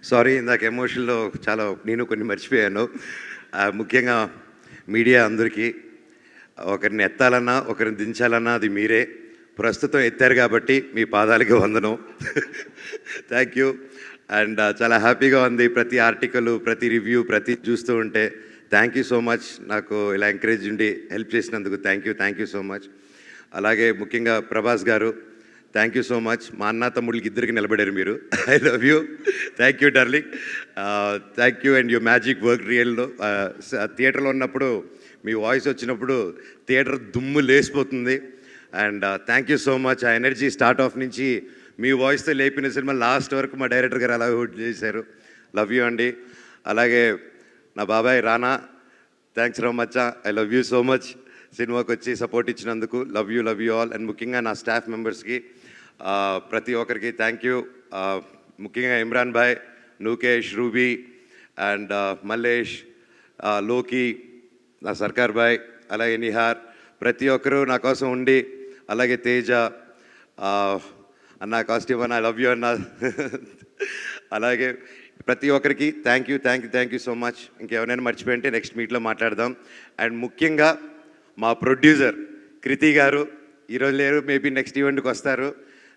Sorry ఇందాక ఎమోషన్‌లో చాలా నేను కొన్ని మర్చిపోయాను. ముఖ్యంగా మీడియా అందరికీ ఒకరిని ఎత్తాలన్నా, ఒకరిని దించాలన్నా అది మీరే. ప్రస్తుతం ఎత్తారు కాబట్టి మీ పాదాలకి వందనం. Thank you. అండ్ చాలా హ్యాపీగా ఉంది. ప్రతి ఆర్టికలు, ప్రతి రివ్యూ, ప్రతి చూస్తూ ఉంటే థ్యాంక్ యూ సో మచ్. నాకు ఇలా ఎంకరేజ్ ఉండి హెల్ప్ చేసినందుకు థ్యాంక్ యూ సో మచ్. అలాగే ముఖ్యంగా ప్రభాస్ గారు థ్యాంక్ యూ సో మచ్. మా అన్న తమ్ముళ్ళకి ఇద్దరికి నిలబడారు మీరు. I love you. Thank you darling. Thank you and your magic work రియల్లో. థియేటర్లో ఉన్నప్పుడు మీ వాయిస్ వచ్చినప్పుడు థియేటర్ దుమ్ము లేసిపోతుంది. And thank you so much. ఆ ఎనర్జీ స్టార్ట్ ఆఫ్ నుంచి మీ వాయిస్తో లేపిన సినిమా లాస్ట్ వరకు మా డైరెక్టర్ గారు అలా హోల్డ్ చేశారు. లవ్ యూ అండి. అలాగే నా బాబాయ్ రానా, థ్యాంక్స్ రో much. I love you so much. సినిమాకి వచ్చి సపోర్ట్ ఇచ్చినందుకు లవ్ యూ ఆల్. అండ్ ముఖ్యంగా నా స్టాఫ్ మెంబర్స్కి ప్రతి ఒక్కరికి థ్యాంక్ యూ. ముఖ్యంగా ఇమ్రాన్ భాయ్, నూకేష్, రూబీ అండ్ మల్లేష్, లోకి, నా సర్కార్ భాయ్, అలాగే నిహార్, ప్రతి ఒక్కరూ నా కోసం ఉండి, అలాగే తేజ అన్న కాస్ట్యూమ్ అన్న, ఐ లవ్ యూ అన్న. అలాగే ప్రతి ఒక్కరికి థ్యాంక్ యూ సో మచ్. ఇంకెవరైనా మర్చిపోయింటే నెక్స్ట్ మీట్లో మాట్లాడదాం. అండ్ ముఖ్యంగా మా ప్రొడ్యూసర్ కృతి గారు ఈరోజు లేరు, మేబీ నెక్స్ట్ ఈవెంట్కి వస్తారు.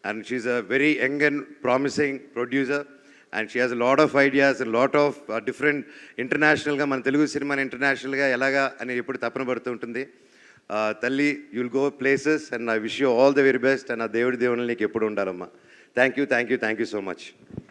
And she's a very young and promising producer and she has lot of ideas and lot of different ఇంటర్నేషనల్గా మన తెలుగు సినిమాని ఇంటర్నేషనల్గా ఎలాగా అని ఎప్పుడు తపన పడుతూ ఉంటుంది. తల్లి, you'll go places and I wish you all the very best. And ఆ దేవుడి దేవుళ్ళు నీకు ఎప్పుడు ఉండాలమ్మా. Thank you so much.